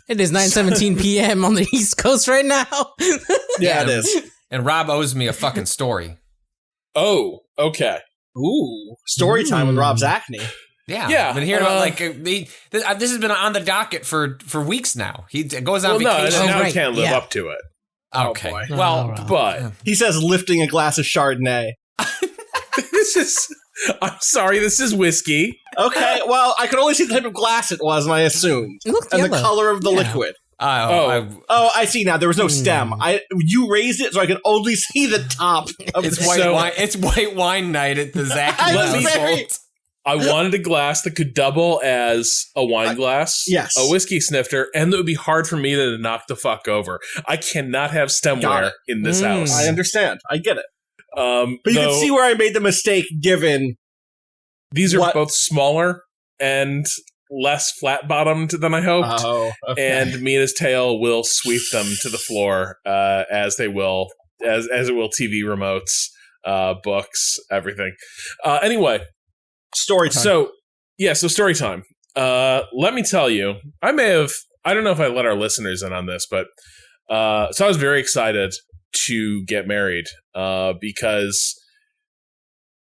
It is 9:17 p.m. on the East Coast right now. Yeah, it is. And Rob owes me a fucking story. Oh, okay. Ooh, story time with Rob Zacny. Yeah, I've been hearing about this has been on the docket for weeks now. He goes on vacation. Now I can't live up to it. Okay, boy. But he says lifting a glass of Chardonnay. I'm sorry, this is whiskey. Okay, well, I could only see the type of glass it was, and I assumed. It looked and yellow. the color of the liquid. I see now. There was no stem. You raised it so I could only see the top of it's the white wine. It's white wine night at the Zacny household. I wanted a glass that could double as a wine glass, yes, a whiskey snifter, and that would be hard for me to knock the fuck over. I cannot have stemware in this house. I understand. I get it. But you can see where I made the mistake given. These are both smaller and less flat-bottomed than I hoped. Oh, okay. And Mina's tail will sweep them to the floor as they will, as it will TV remotes, books, everything. Anyway. Story time. So story time. Let me tell you, I don't know if I let our listeners in on this, but so I was very excited to get married because,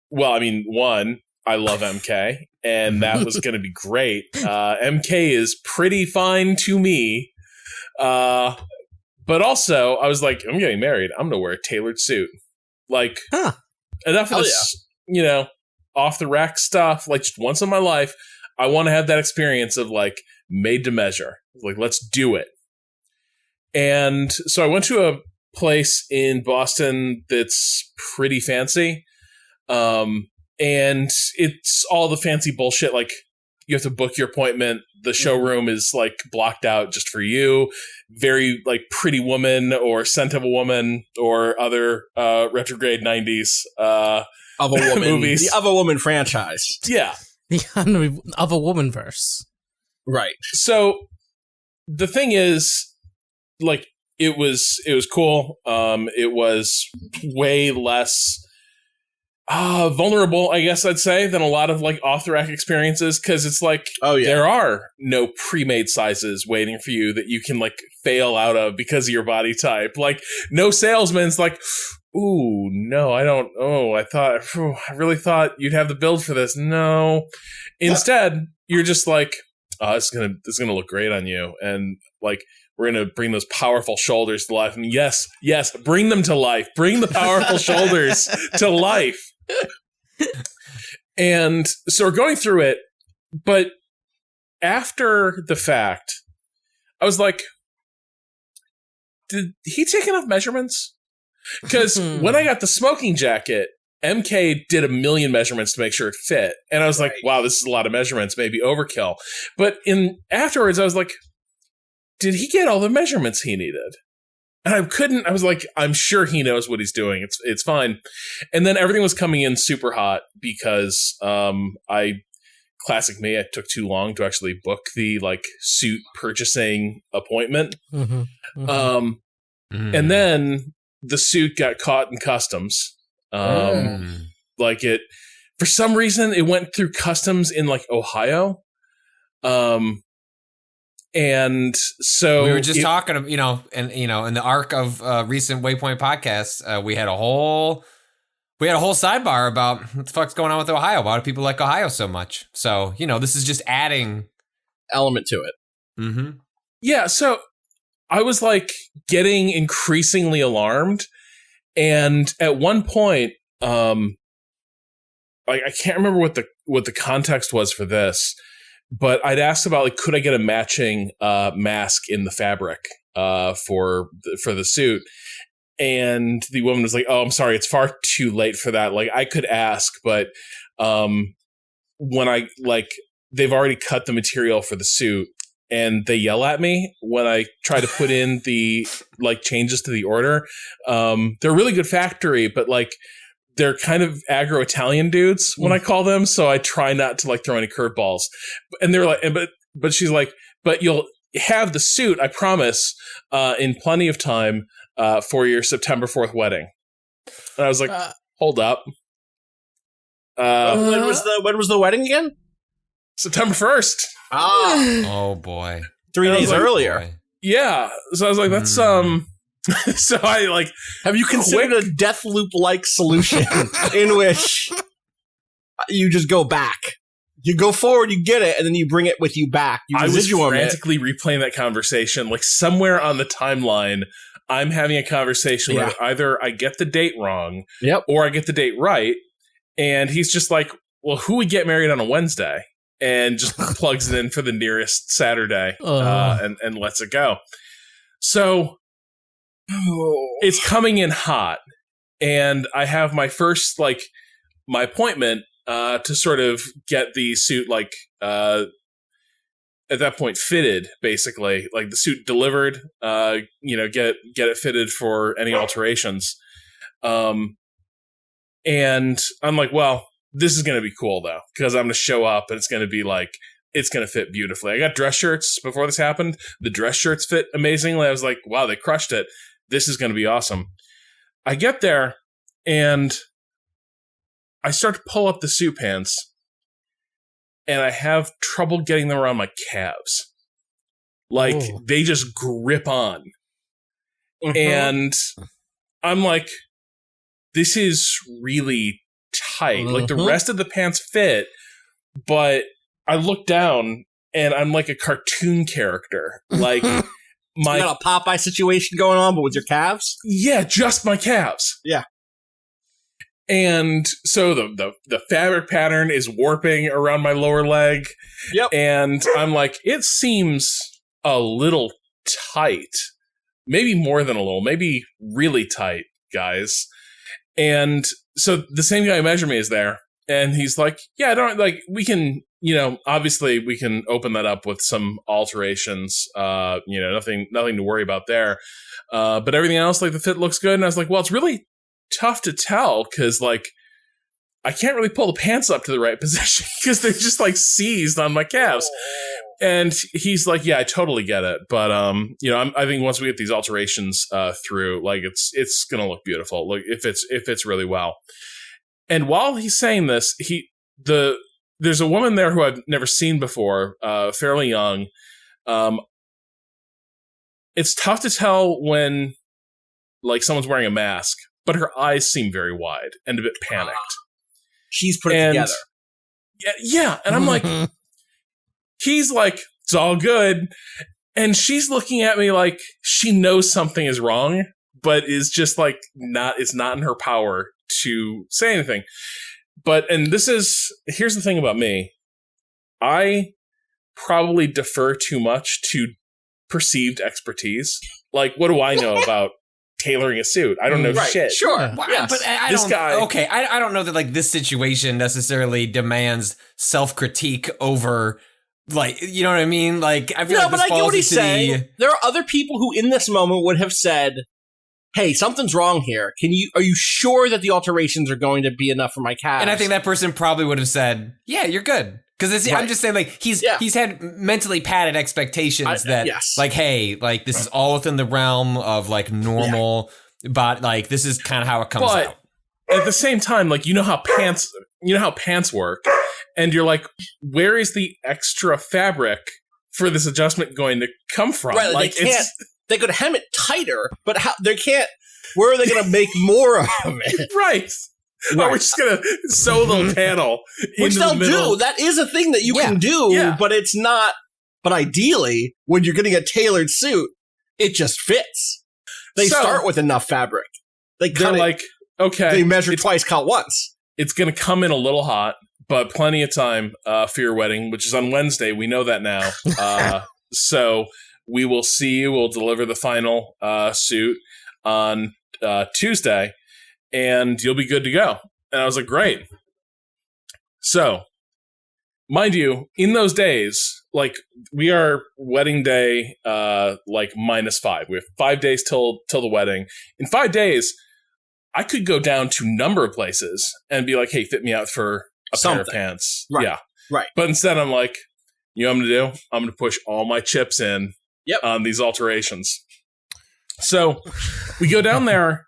well, I mean, one, I love MK, and that was going to be great. MK is pretty fine to me, but also I was like, I'm getting married. I'm going to wear a tailored suit. Like, enough of this, off the rack stuff. Like, just once in my life, I want to have that experience of like made to measure. Like, let's do it. And so I went to a place in Boston that's pretty fancy. And it's all the fancy bullshit. Like, you have to book your appointment. The showroom is like blocked out just for you. Very like Pretty Woman or Scent of a Woman or other retrograde 90s of a woman movies. The Of a Woman franchise. Yeah. The Of a Woman verse. Right. So the thing is, like, it was cool. It was way less vulnerable, I guess I'd say, than a lot of like off the rack experiences, because it's like there are no pre-made sizes waiting for you that you can like fail out of because of your body type. Like, no salesman's like, ooh, no, I don't. Oh, I really thought you'd have the build for this. No, instead, you're just like, oh, it's gonna look great on you, and like, we're going to bring those powerful shoulders to life. And yes, bring them to life. Bring the powerful shoulders to life. And so we're going through it. But after the fact, I was like, did he take enough measurements? Because when I got the smoking jacket, MK did a million measurements to make sure it fit. And I was like, wow, this is a lot of measurements, maybe overkill. But afterwards, I was like, did he get all the measurements he needed? And I was like, I'm sure he knows what he's doing. It's fine. And then everything was coming in super hot because classic me, I took too long to actually book the like suit purchasing appointment. And then the suit got caught in customs. Like, it, for some reason, it went through customs in like Ohio. And so we were just talking, in the arc of recent Waypoint podcasts, we had a whole sidebar about what the fuck's going on with Ohio. Why do people like Ohio so much? So, this is just adding element to it. Mm-hmm. Yeah. So I was like getting increasingly alarmed. And at one point, like, I can't remember what the context was for this, but I'd asked about, like, could I get a matching mask in the fabric for the suit? And the woman was like, oh, I'm sorry, it's far too late for that. Like, I could ask, but when they've already cut the material for the suit, and they yell at me when I try to put in the like changes to the order. They're a really good factory, but like, they're kind of aggro Italian dudes when I call them. So I try not to like throw any curveballs. And they're like, but she's like, but you'll have the suit, I promise, in plenty of time for your September 4th wedding. And I was like, hold up. When was the wedding again? September 1st. Oh boy. 3 days earlier. Boy. Yeah. So I was like, that's so I like. Have you considered a death loop like solution in which you just go back? You go forward, you get it, and then you bring it with you back. You I was residuum frantically replaying that conversation. Like somewhere on the timeline, I'm having a conversation where either I get the date wrong, or I get the date right, and he's just like, "Well, who would get married on a Wednesday?" And just plugs it in for the nearest Saturday, and lets it go. So it's coming in hot, and I have my first my appointment to sort of get the suit at that point fitted, basically, like the suit delivered. Get it fitted for any alterations. And I'm like, well, this is going to be cool though, because I'm going to show up and it's going to be it's going to fit beautifully. I got dress shirts before this happened. The dress shirts fit amazingly. I was like, wow, they crushed it. This is going to be awesome. I get there and I start to pull up the suit pants and I have trouble getting them around my calves. They just grip on. Mm-hmm. And I'm like, this is really tight. Mm-hmm. The rest of the pants fit, but I look down and I'm like a cartoon character. You got a Popeye situation going on, but with your calves? Yeah, just my calves. Yeah. And so the fabric pattern is warping around my lower leg. Yep. And I'm like, it seems a little tight. Maybe more than a little. Maybe really tight, guys. And so the same guy who measured me is there. And he's like, yeah, we can, obviously we can open that up with some alterations. Nothing to worry about there. But everything else, the fit looks good. And I was like, well, it's really tough to tell because I can't really pull the pants up to the right position because they're just seized on my calves. And he's like, yeah, I totally get it. But, I think once we get these alterations through, it's going to look beautiful. If it's really well. And while he's saying this, there's a woman there who I've never seen before, fairly young. It's tough to tell when someone's wearing a mask, but her eyes seem very wide and a bit panicked. She's put it together. Yeah. And I'm like, he's like, it's all good. And she's looking at me like she knows something is wrong, but is just it's not in her power to say anything. Here's the thing about me. I probably defer too much to perceived expertise. What do I know about tailoring a suit? I don't know shit. Sure. Yes. But I don't know that this situation necessarily demands self-critique over you know what I mean? I feel like this I get falls what he's into saying. There are other people who in this moment would have said, hey, something's wrong here. Are you sure that the alterations are going to be enough for my calves? And I think that person probably would have said, yeah, you're good. Because I'm just saying, he's had mentally padded expectations hey, this is all within the realm of normal, but this is kind of how it comes out. At the same time, you know how pants work, and you're like, where is the extra fabric for this adjustment going to come from? Right, they could hem it tighter, but they can't. Where are they going to make more of it? Right. Or we're just going to sew a little panel which into they'll the middle. do. That is a thing that you can do, but it's not. But ideally, when you're getting a tailored suit, it just fits. They start with enough fabric. They're okay. They measure twice, cut once. It's going to come in a little hot, but plenty of time for your wedding, which is on Wednesday. We know that now. So we will see you. We'll deliver the final suit on Tuesday. And you'll be good to go. And I was like, great. So, mind you, in those days, we are wedding day, -5. We have 5 days till the wedding. In 5 days, I could go down to a number of places and be like, hey, fit me out for a pair of pants. Right. Yeah. Right. But instead, I'm like, you know what I'm going to do? I'm going to push all my chips in on these alterations. So, we go down there,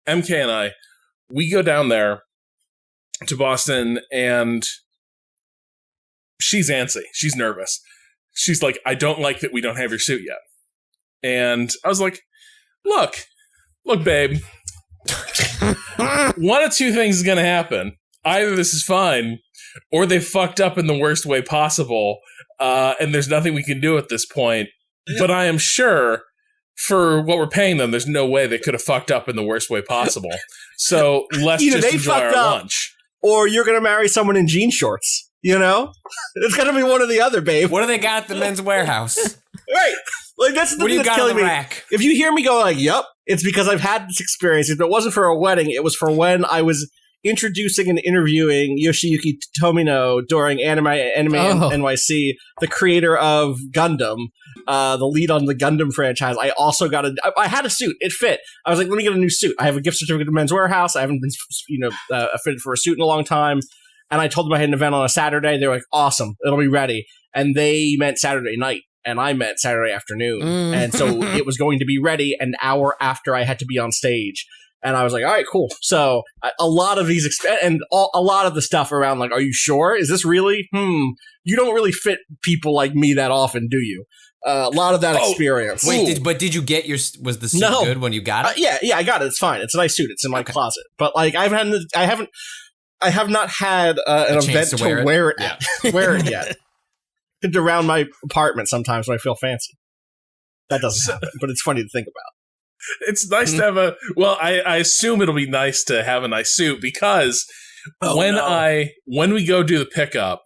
MK and I, we go down there to Boston, and she's antsy. She's nervous. she's like, I don't like that we don't have your suit yet. And I was like, look, babe, one of two things is going to happen. Either this is fine, or they fucked up in the worst way possible, and there's nothing we can do at this point. But I am sure, for what we're paying them, there's no way they could have fucked up in the worst way possible. So let's just enjoy our lunch. Or you're going to marry someone in jean shorts, you know? It's going to be one or the other, babe. What do they got at the Men's Warehouse? Right. Like, that's the thing that's killing me. Rack? If you hear me go like, yep, it's because I've had this experience. If it wasn't for a wedding, it was for when I was introducing and interviewing Yoshiyuki Tomino during Anime NYC, the creator of Gundam, the lead on the Gundam franchise. I also got I had a suit. It fit. I was like, let me get a new suit. I have a gift certificate to Men's Warehouse. I haven't been, fitted for a suit in a long time. And I told them I had an event on a Saturday. They were like, awesome, it'll be ready. And they meant Saturday night. And I meant Saturday afternoon. And so it was going to be ready an hour after I had to be on stage. And I was like, all right, cool. So a lot of these, a lot of the stuff around, like, are you sure? Is this really? You don't really fit people like me that often, do you? A lot of that experience. Wait, did you get was the suit good when you got it? Yeah, I got it. It's fine. It's a nice suit. It's in my closet. But like, I have not had an event to wear it yet. Around my apartment sometimes when I feel fancy. That doesn't happen, but it's funny to think about. It's nice to have I assume it'll be nice to have a nice suit because when we go do the pickup,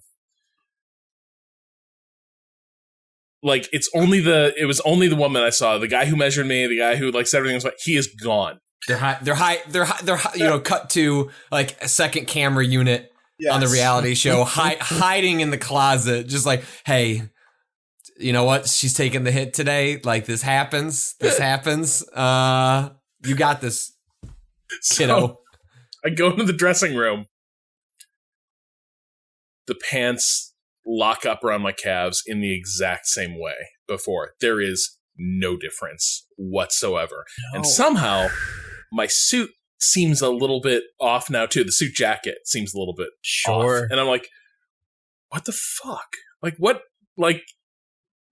like it was only the woman I saw, the guy who measured me, the guy who like said everything was he is gone. They're cut to like a second camera unit. Yes. On the reality show, hiding in the closet, just like, hey, you know what? She's taking the hit today. Like, this happens. You got this, kiddo. So, I go into the dressing room. The pants lock up around my calves in the exact same way before. There is no difference whatsoever. No. And somehow, my suit seems a little bit off now too. The suit jacket seems a little bit off. And I'm like, what the fuck? Like what? Like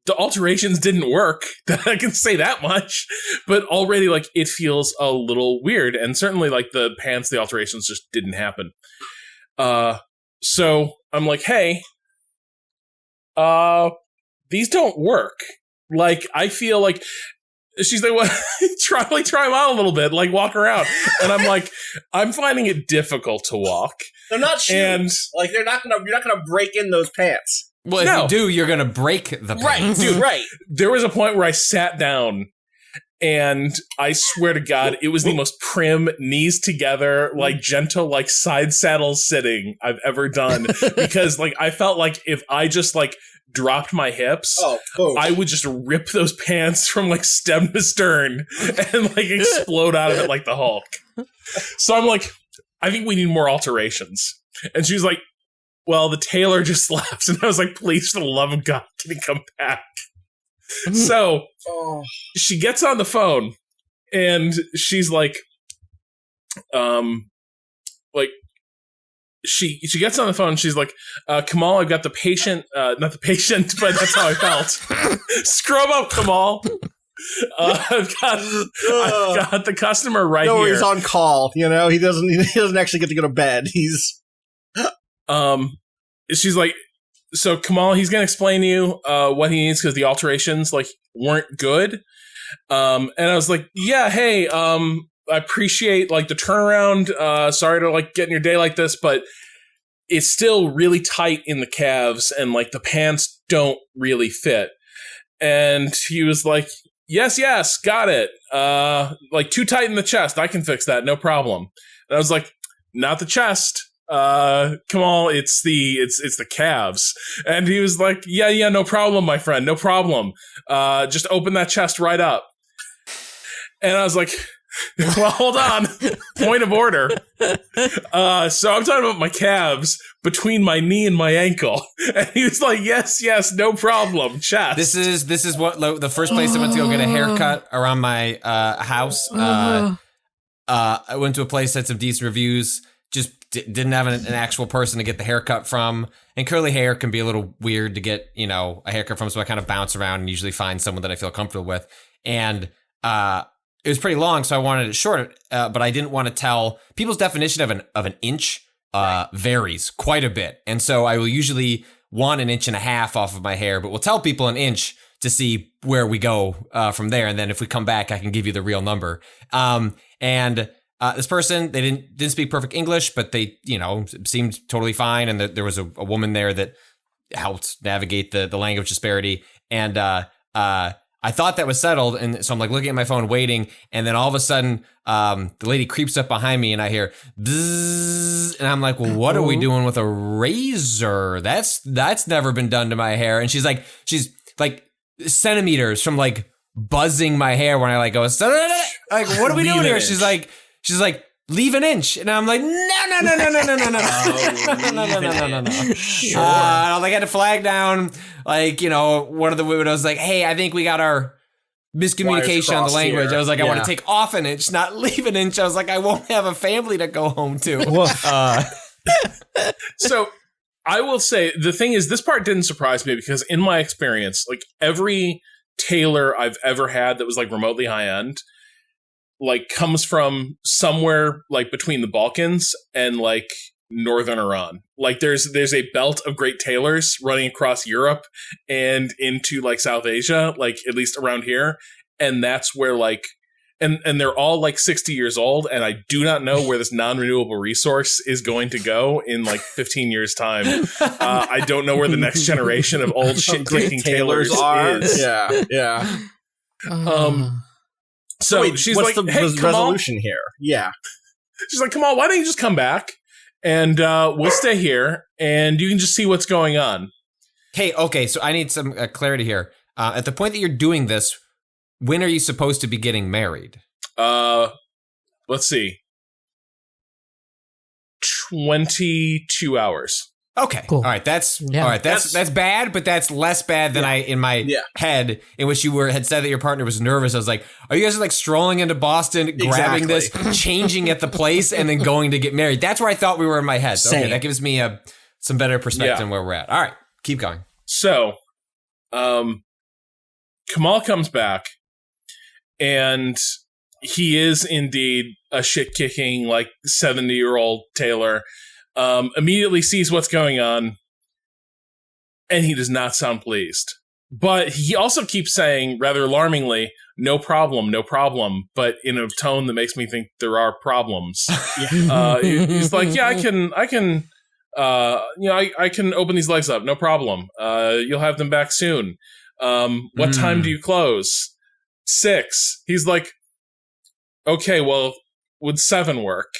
the alterations didn't work. I can say that much. But already like it feels a little weird. And certainly like the pants, the alterations just didn't happen. So I'm like, hey, these don't work. Like I feel like she's like, well, try them out a little bit, like walk around. And I'm like, I'm finding it difficult to walk. They're not shoes. And like you're not gonna break in those pants. Well, if you do, you're gonna break the pants. Right, dude, right. There was a point where I sat down and I swear to God, it was the most prim, knees together, like gentle, like side saddle sitting I've ever done. Because like I felt like if I just like dropped my hips, I would just rip those pants from like stem to stern and like explode out of it like the Hulk. So I'm like, I think we need more alterations. And she's like, well, the tailor just left. And I was like, please, for the love of God, can he come back? So she gets on the phone and she's like, she gets on the phone and she's like, Kamal, I've got the patient, not the patient, but that's how I felt. Scrub up, Kamal. I've got the customer right here. He's on call, you know, he doesn't actually get to go to bed. She's like, so Kamal, he's going to explain to you, what he needs because the alterations like weren't good. And I was like, yeah, hey, I appreciate like the turnaround. Sorry to like get in your day like this, but it's still really tight in the calves and like the pants don't really fit. And he was like, yes, got it. Like too tight in the chest. I can fix that. No problem. And I was like, not the chest. Come on, it's the calves. And he was like, yeah, no problem, my friend. No problem. Just open that chest right up. And I was like, well, hold on. Point of order. So I'm talking about my calves between my knee and my ankle. And he was like, yes, no problem. Chest. This is what the first place I went to go get a haircut around my house. I went to a place that had some decent reviews. Just didn't have an actual person to get the haircut from. And curly hair can be a little weird to get, you know, a haircut from. So I kind of bounce around and usually find someone that I feel comfortable with. And it was pretty long, so I wanted it short. But I didn't want to tell people's definition of an inch varies quite a bit. And so I will usually want 1.5 inches off of my hair, but we'll tell people 1 inch to see where we go from there. And then if we come back, I can give you the real number. This person, they didn't speak perfect English, but they, you know, seemed totally fine. And there was a woman there that helped navigate the language disparity. And I thought that was settled. And so I'm like looking at my phone waiting. And then all of a sudden, the lady creeps up behind me and I hear bzzz. And I'm like, well, what are we doing with a razor? That's never been done to my hair. And she's like centimeters from like buzzing my hair when I like go, like, what are we doing here? She's like, leave 1 inch. And I'm like, no. Sure. I had to flag down, like, you know, one of the widows like, hey, I think we got our miscommunication on the language. Here. I was like, I want to take off 1 inch, not leave 1 inch. I was like, I won't have a family to go home to. So I will say the thing is, this part didn't surprise me because in my experience, like every tailor I've ever had that was like remotely high end, like comes from somewhere like between the Balkans and like northern Iran. Like there's a belt of great tailors running across Europe and into like South Asia, like at least around here. And that's where like, and they're all like 60 years old. And I do not know where this non-renewable resource is going to go in like 15 years time. I don't know where the next generation of old shit kicking tailors is. Yeah. So wait, she's what's like, the hey, resolution here? Yeah. She's like, Kamal, why don't you just come back and we'll stay here and you can just see what's going on. Hey, okay, so I need some clarity here. At the point that you're doing this, when are you supposed to be getting married? Let's see. 22 hours. Okay. Cool. All right. That's bad, but that's less bad than I in my head in which you had said that your partner was nervous. I was like, are you guys like strolling into Boston, grabbing this, changing at the place, and then going to get married? That's where I thought we were in my head. So, okay, that gives me some better perspective on where we're at. All right, keep going. So, Kamal comes back, and he is indeed a shit-kicking, like 70-year-old tailor. Immediately sees what's going on, and he does not sound pleased. But he also keeps saying, rather alarmingly, no problem, but in a tone that makes me think there are problems. He's like, yeah, I can open these legs up, no problem. You'll have them back soon. What time do you close? 6. He's like, okay, well, would 7 work?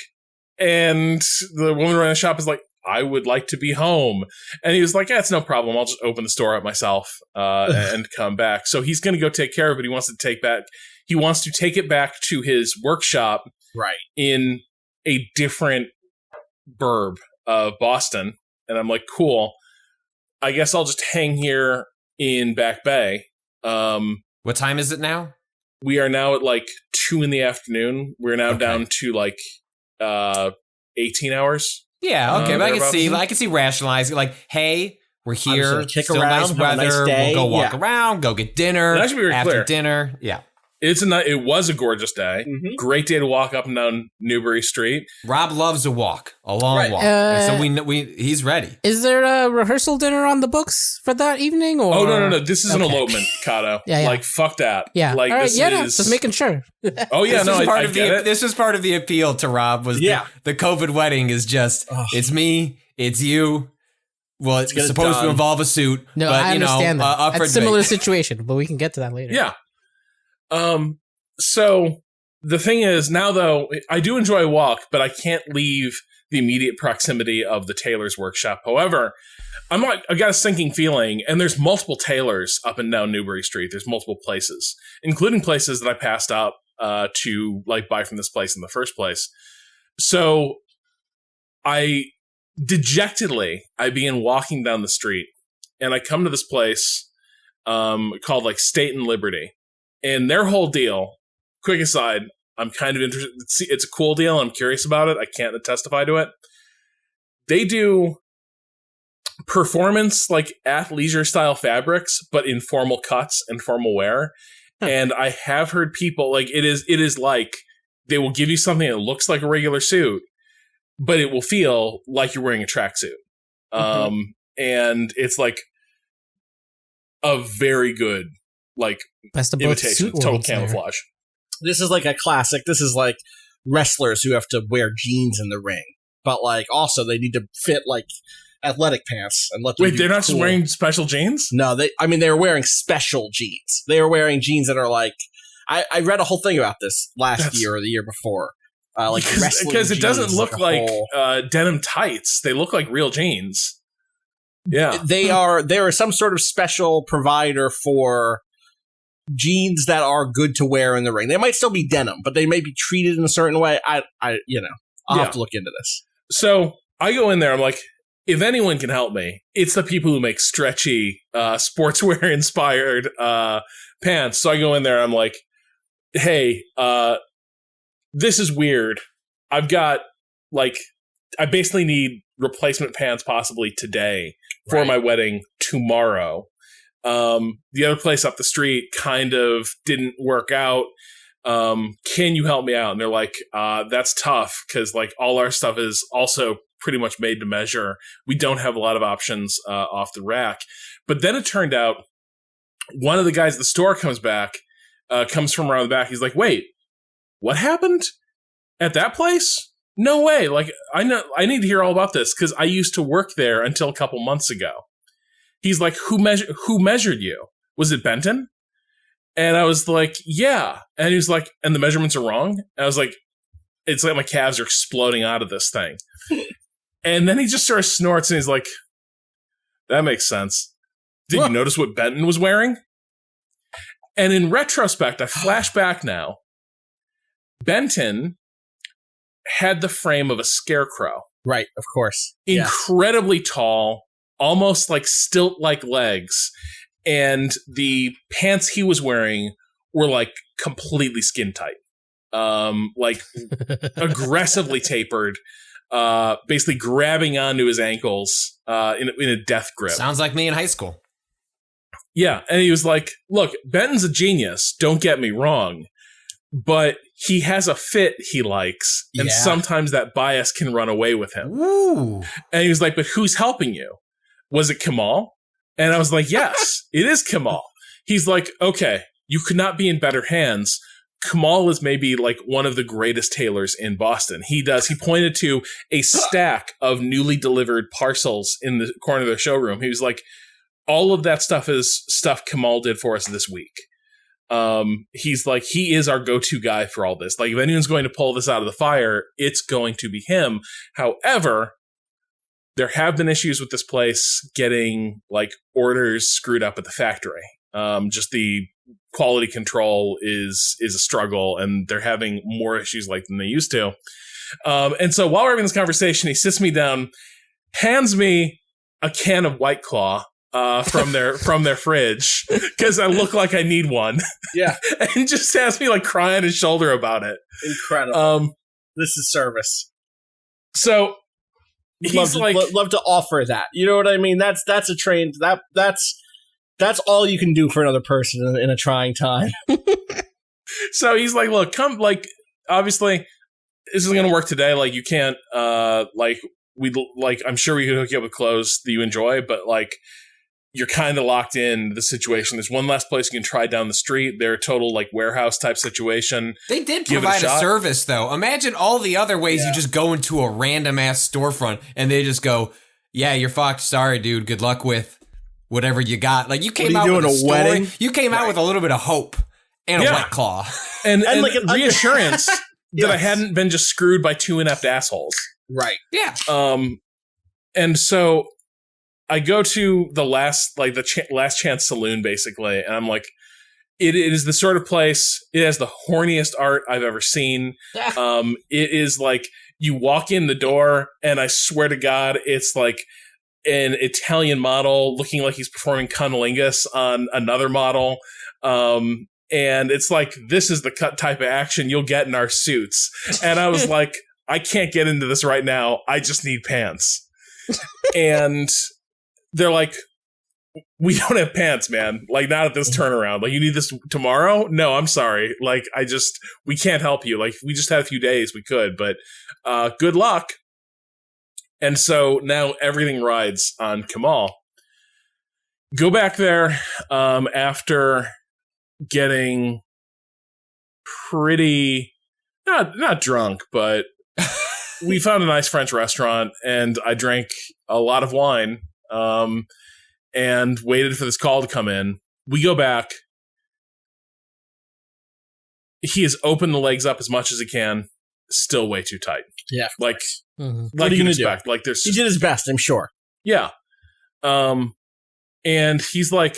And the woman running the shop is like, I would like to be home. And he was like, yeah, it's no problem. I'll just open the store up myself and come back. So he's going to go take care of it. He wants to take it back to his workshop in a different burb of Boston. And I'm like, cool. I guess I'll just hang here in Back Bay. What time is it now? We are now at like 2 p.m. We're now down to like 18 hours. Yeah, okay, but I can see rationalizing, like, hey, we're here, still nice weather, nice we'll go walk around, go get dinner. And that should be very after clear. Dinner. Yeah. It was a gorgeous day. Mm-hmm. Great day to walk up and down Newbury Street. Rob loves a walk, a long walk. And so he's ready. Is there a rehearsal dinner on the books for that evening? Or? Oh, no. This is an elopement, Kato. Yeah. Like, fuck that. Yeah. Like, all right, just making sure. Oh, yeah, I get it. This was part of the appeal to Rob was the COVID wedding is just, it's me, it's you. Well, it's supposed to involve a suit. No, but, I understand that. It's a similar situation, but we can get to that later. Yeah. So the thing is now though, I do enjoy a walk, but I can't leave the immediate proximity of the tailor's workshop. However, I got a sinking feeling, and there's multiple tailors up and down Newbury Street. There's multiple places, including places that I passed up, to like buy from this place in the first place. So I begin walking down the street, and I come to this place, called like State and Liberty. And their whole deal, quick aside, I'm kind of interested. It's a cool deal. I'm curious about it. I can't testify to it. they do performance like athleisure style fabrics, but in formal cuts and formal wear. And I have heard people like it is like they will give you something that looks like a regular suit, but it will feel like you're wearing a tracksuit. And it's like a very good like best of imitation, total camouflage. This is like a classic. This is like wrestlers who have to wear jeans in the ring, but like also they need to fit like athletic pants and let them Wait, they're not just wearing special jeans? No, they were wearing special jeans. They were wearing jeans that are like I read a whole thing about this last year or the year before. Like because it doesn't look like denim tights. They look like real jeans. Yeah. There is some sort of special provider for jeans that are good to wear in the ring. They might still be denim, but they may be treated in a certain way. I'll have to look into this. So I go in there, I'm like, if anyone can help me, it's the people who make stretchy, sportswear inspired pants. So I go in there, I'm like, hey, this is weird. I've got like, I basically need replacement pants possibly today for my wedding tomorrow. The other place up the street kind of didn't work out. Can you help me out? And they're like, that's tough because like all our stuff is also pretty much made to measure. We don't have a lot of options off the rack. But then it turned out one of the guys at the store comes from around the back. He's like, wait, what happened at that place? No way. Like, I need to hear all about this because I used to work there until a couple months ago. He's like, who measured you? Was it Benton? And I was like, yeah. And he was like, and the measurements are wrong? And I was like, it's like my calves are exploding out of this thing. And then he just sort of snorts and he's like, that makes sense. Did you notice what Benton was wearing? And in retrospect, I flash back now. Benton had the frame of a scarecrow. Right, of course. Incredibly tall, almost like stilt-like legs. And the pants he was wearing were like completely skin tight. Like aggressively tapered, basically grabbing onto his ankles in a death grip. Sounds like me in high school. Yeah, and he was like, look, Benton's a genius, don't get me wrong, but he has a fit he likes, and sometimes that bias can run away with him. Ooh. And he was like, but who's helping you? Was it Kamal? And I was like, yes, it is Kamal. He's like, okay, you could not be in better hands. Kamal is maybe like one of the greatest tailors in Boston. He pointed to a stack of newly delivered parcels in the corner of the showroom. He was like, all of that stuff is stuff Kamal did for us this week. He's like, he is our go-to guy for all this. Like, if anyone's going to pull this out of the fire, it's going to be him. However, there have been issues with this place getting like orders screwed up at the factory. Just the quality control is a struggle, and they're having more issues like than they used to. And so while we're having this conversation, he sits me down, hands me a can of White Claw from their fridge because I look like I need one. Yeah, and just has me like cry on his shoulder about it. Incredible. This is service. So he's love to offer that. You know what I mean? That's a train. That's all you can do for another person in a trying time. So he's like, look, come, like, obviously this isn't going to work today. Like, you can't, I'm sure we could hook you up with clothes that you enjoy, but like, you're kind of locked in the situation. There's one last place you can try down the street. They're a total like warehouse type situation. They did provide a service though. Imagine all the other ways you just go into a random ass storefront and they just go, yeah, you're fucked. Sorry, dude. Good luck with whatever you got. Like, you came out with a story. Wedding? You came out with a little bit of hope and a White Claw. And like reassurance that I hadn't been just screwed by two inept assholes. Right. Yeah. And so I go to the last chance saloon, basically, and I'm like, it is the sort of place, it has the horniest art I've ever seen. It is like, you walk in the door, and I swear to God, it's like an Italian model looking like he's performing cunnilingus on another model. And it's like, this is the type of action you'll get in our suits. And I was like, I can't get into this right now. I just need pants. And they're like, we don't have pants, man. Like, not at this turnaround. Like, you need this tomorrow? No, I'm sorry. Like, we can't help you. Like, we just had a few days. We could, but good luck. And so now everything rides on Kamal. Go back there after getting pretty, not drunk, but we found a nice French restaurant, and I drank a lot of wine and waited for this call to come in. We go back. He has opened the legs up as much as he can. Still way too tight. Yeah. Like, what are you going to do? Like, he did his best, I'm sure. Yeah. And he's like,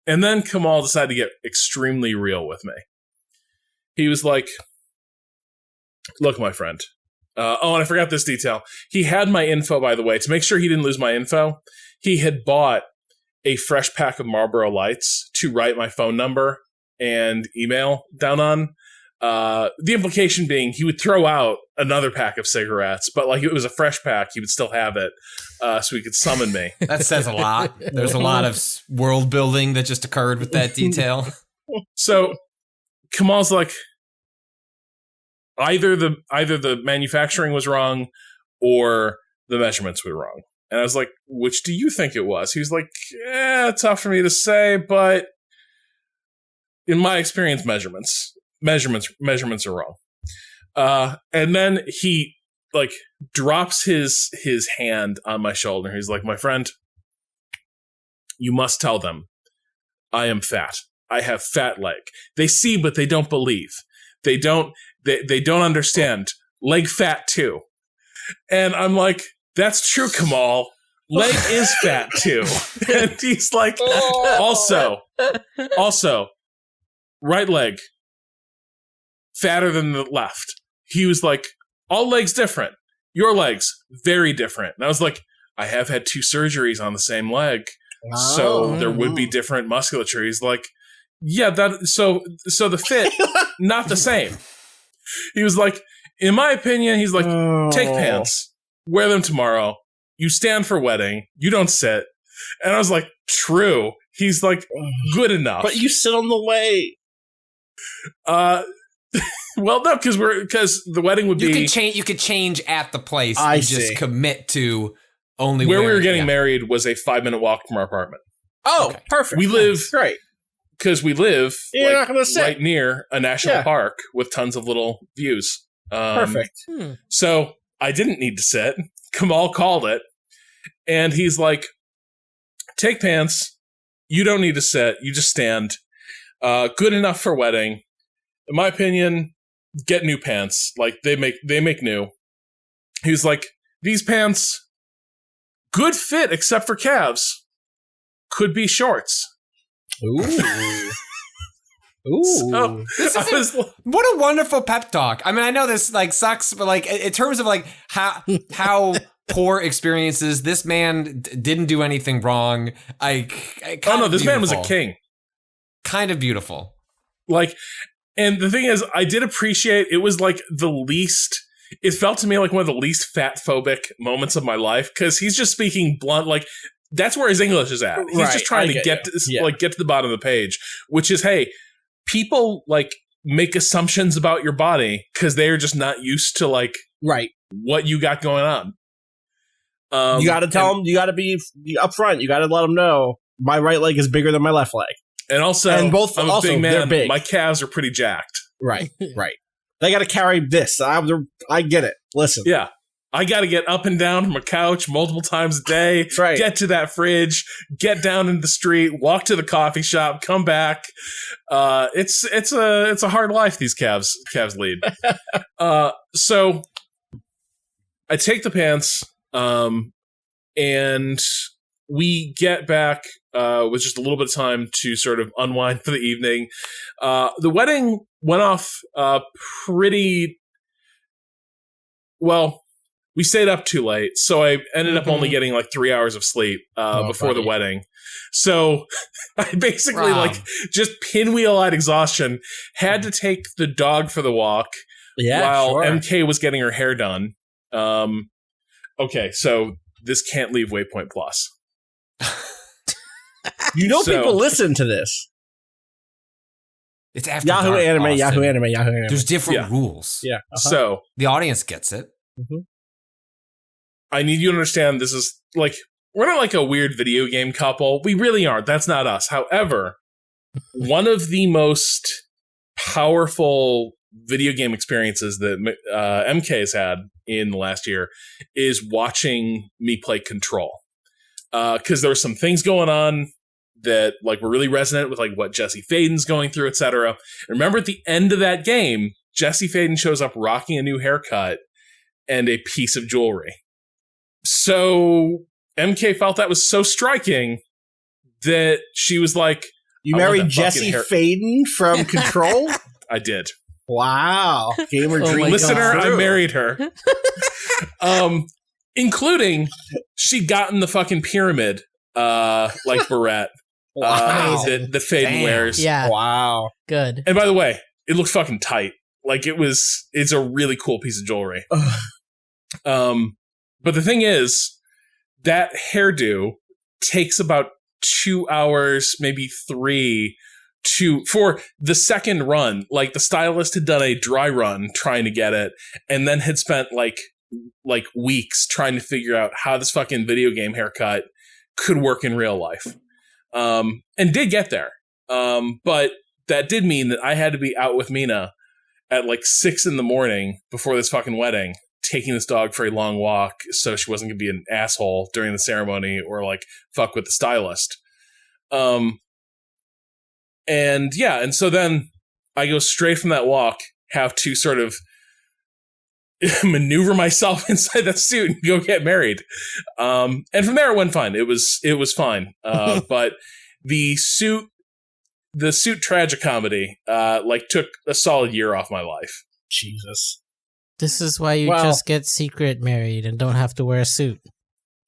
and then Kamal decided to get extremely real with me. He was like, look, my friend. And I forgot this detail. He had my info, by the way, to make sure he didn't lose my info. He had bought a fresh pack of Marlboro Lights to write my phone number and email down on. The implication being he would throw out another pack of cigarettes, but like it was a fresh pack, he would still have it, so he could summon me. That says a lot. There's a lot of world building that just occurred with that detail. So Kamal's like, either the manufacturing was wrong or the measurements were wrong. And I was like, which do you think it was? He was like, tough for me to say, but in my experience, measurements are wrong. And then he like drops his hand on my shoulder. He's like, my friend, you must tell them I am fat. I have fat leg. They see, but they don't believe. They don't understand. Leg fat too. And I'm like, that's true, Kamal. Leg is fat too. And he's like, also, right leg, fatter than the left. He was like, all legs different. Your legs, very different. And I was like, I have had 2 surgeries on the same leg. So there would be different musculature. He's like, yeah, so the fit, not the same. He was like, in my opinion, he's like, take pants, wear them tomorrow. You stand for wedding. You don't sit. And I was like, true. He's like, good enough. But you sit on the way. Well, no, because the wedding would be. You could change at the place. I see. Just commit to only where we were getting married was a 5-minute walk from our apartment. Oh, okay. Perfect. We live great because we live right near a national park with tons of little views. Perfect. So I didn't need to sit. Kamal called it, and he's like, "Take pants. You don't need to sit. You just stand. Good enough for wedding. In my opinion, get new pants. Like they make new." He was like, "These pants, good fit except for calves. Could be shorts." Ooh. So, what a wonderful pep talk. I mean, I know this like sucks, but like in terms of like how poor experiences, this man didn't do anything wrong. This man was a king. Kind of beautiful. Like, and the thing is, I did appreciate it was like the least. It felt to me like one of the least fat phobic moments of my life because he's just speaking blunt. Like that's where his English is at. He's just trying to get to the bottom of the page, which is, hey, people like make assumptions about your body because they are just not used to like what you got going on. You got to tell them. You got to be upfront. You got to let them know my right leg is bigger than my left leg. And also, I'm a big man. They're big. My calves are pretty jacked. Right. They got to carry this. I get it. Listen. Yeah. I got to get up and down from a couch multiple times a day. That's right. Get to that fridge. Get down in the street. Walk to the coffee shop. Come back. It's a hard life these calves lead. So I take the pants, and we get back with just a little bit of time to sort of unwind for the evening. The wedding went off pretty well. We stayed up too late, so I ended up only getting like 3 hours of sleep before the wedding. So I basically just pinwheel-eyed exhaustion. Had to take the dog for the walk while MK was getting her hair done. Okay, so this can't leave Waypoint Plus. People listen to this. It's after Yahoo dark, Anime, Austin. Yahoo Anime. There's different rules. Yeah. So the audience gets it. Mm-hmm. I need you to understand this is like, we're not like a weird video game couple. We really aren't. That's not us. However, one of the most powerful video game experiences that MK has had in the last year is watching me play Control. Because there were some things going on that like were really resonant with like what Jesse Faden's going through, etc. Remember at the end of that game, Jesse Faden shows up rocking a new haircut and a piece of jewelry. So MK felt that was so striking that she was like, "You married Jesse Faden from Control?" I did. Wow, gamer dream. Listener, I married her. Including she'd gotten the fucking pyramid, like Barrette. Wow. That Faden wears. Yeah. Wow. Good. And by the way, it looked fucking tight. Like it's a really cool piece of jewelry. But the thing is, that hairdo takes about 2 hours, maybe 3, for the second run. Like the stylist had done a dry run trying to get it, and then had spent like weeks trying to figure out how this fucking video game haircut could work in real life. And did get there. But that did mean that I had to be out with Mina at like 6 a.m. before this fucking wedding, taking this dog for a long walk so she wasn't going to be an asshole during the ceremony or like fuck with the stylist. And so then I go straight from that walk, have to sort of maneuver myself inside that suit and go get married. And from there it went fine. It was fine. But the suit tragicomedy, took a solid year off my life. Jesus. This is why you just get secret married and don't have to wear a suit.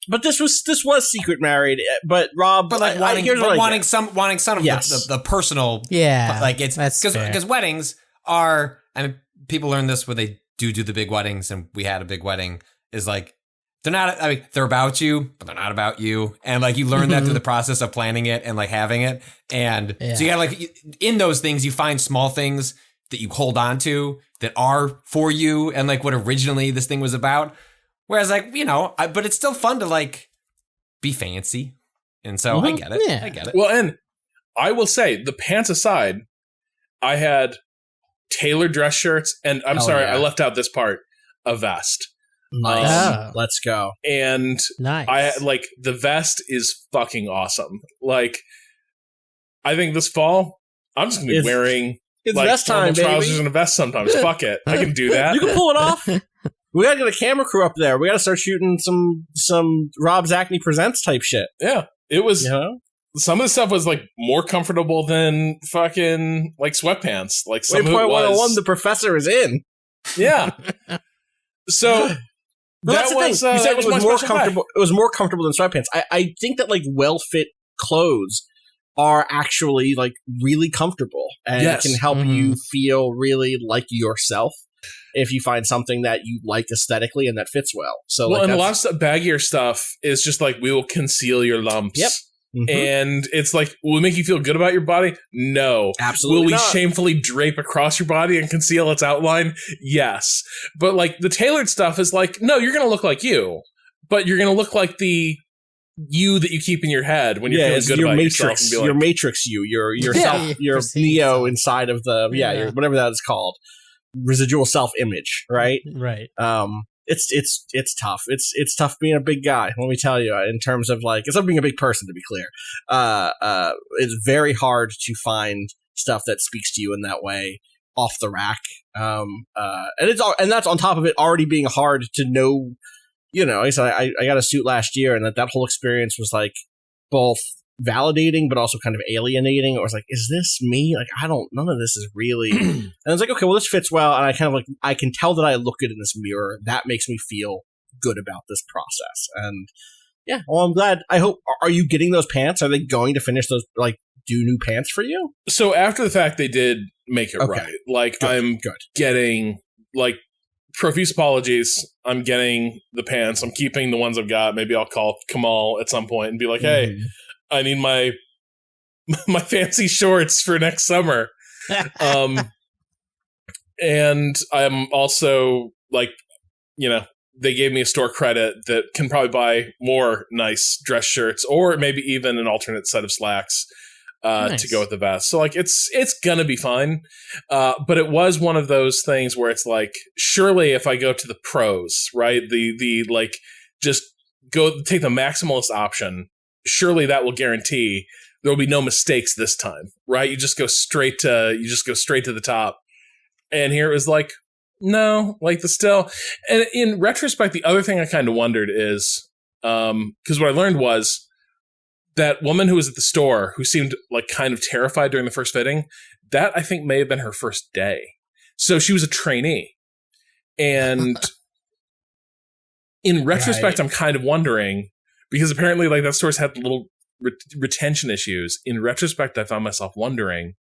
But this was secret married. But Rob, wanting some of the personal. Yeah, like it's because weddings are. I mean, people learn this when they do the big weddings, and we had a big wedding. Is like they're not. I mean, they're about you, but they're not about you. And like you learn that through the process of planning it and like having it. And so you gotta like in those things, you find small things that you hold on to that are for you and like what originally this thing was about. Whereas like, but it's still fun to like be fancy. And so I get it. Yeah. I get it. Well, and I will say the pants aside, I had tailored dress shirts and I left out this part, a vest. Nice. Let's go. And nice. I like the vest is fucking awesome. Like I think this fall I'm just gonna be wearing like vest time, trousers baby. and a vest sometimes. Fuck it. I can do that. You can pull it off. We gotta get a camera crew up there. We gotta start shooting some Rob Zacny Presents type shit. Yeah. It was some of the stuff was like more comfortable than fucking like sweatpants. Like some of it was the professor is in. Yeah. So that's the thing. You said it was more comfortable. It was more comfortable than sweatpants. I think that like well fit clothes are actually like really comfortable and can help you feel really like yourself if you find something that you like aesthetically and that fits well. So and a lot of baggier stuff is just like we will conceal your lumps. Yep. And it's like, will it make you feel good about your body? No. Absolutely Will we not. Shamefully drape across your body and conceal its outline? Yes. But like the tailored stuff is like, no, you're going to look like you, but you're going to look like the you that you keep in your head when you're feeling good about yourself. And be like, your matrix your self, your Neo inside of the, your, whatever that is called. Residual self-image, right? Right. It's tough. It's tough being a big guy. Let me tell you. In terms of like, it's not being a big person, to be clear. It's very hard to find stuff that speaks to you in that way off the rack. And that's on top of it already being hard to know. I got a suit last year, and that whole experience was like both validating but also kind of alienating. It was like, is this me? Like, none of this is really. And I was like, okay, well, this fits well, and I kind of like, I can tell that I look good in this mirror. That makes me feel good about this process. And yeah, well, I'm glad. I hope. Are you getting those pants? Are they going to finish those? Like, do new pants for you? So after the fact, they did make it right. Like, good. I'm getting like profuse apologies. I'm getting the pants. I'm keeping the ones I've got. Maybe I'll call Kamal at some point and be like, hey, I need my fancy shorts for next summer. And I'm also like, they gave me a store credit that can probably buy more nice dress shirts or maybe even an alternate set of slacks to go with the vest. So like it's gonna be fine. But it was one of those things where it's like, surely if I go to the pros, right? The like just go take the maximalist option, surely that will guarantee there will be no mistakes this time, right? You just go straight to the top. And here it was like, no, like and in retrospect, the other thing I kind of wondered is, because what I learned was that woman who was at the store who seemed like kind of terrified during the first fitting, that I think may have been her first day. So she was a trainee. And in retrospect, I'm kind of wondering, because apparently like that store's had little retention issues. In retrospect, I found myself wondering,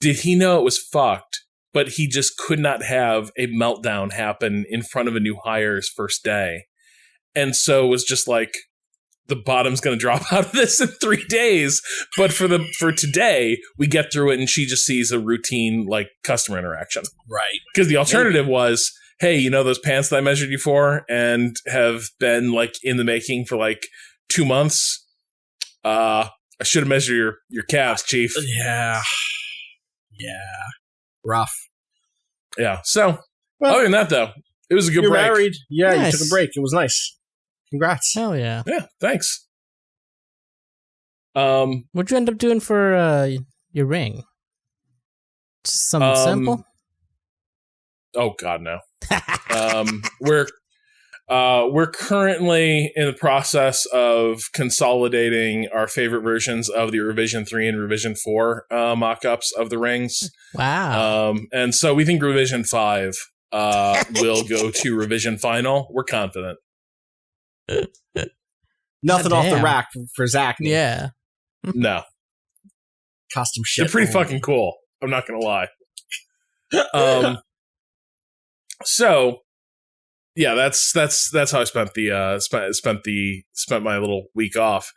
did he know it was fucked, but he just could not have a meltdown happen in front of a new hire's first day? And so it was just like, the bottom's going to drop out of this in 3 days. But for today, we get through it and she just sees a routine like customer interaction. Right. Because the alternative was, hey, those pants that I measured you for and have been like in the making for like 2 months? I should have measured your calves, Chief. Yeah. Rough. Yeah. So, other than that, though, it was a good break. You're married. Yeah, Nice. You took a break. It was nice. Congrats. Hell yeah. Yeah, thanks. What'd you end up doing for your ring? Just something simple? Oh, God, no. We're currently in the process of consolidating our favorite versions of the Revision 3 and Revision 4 mock-ups of the rings. Wow. And so we think Revision 5 will go to Revision Final. We're confident. Nothing off the rack for Zacny. Yeah. No. Custom shit. They're pretty fucking cool. I'm not going to lie. So yeah, that's how I spent my little week off.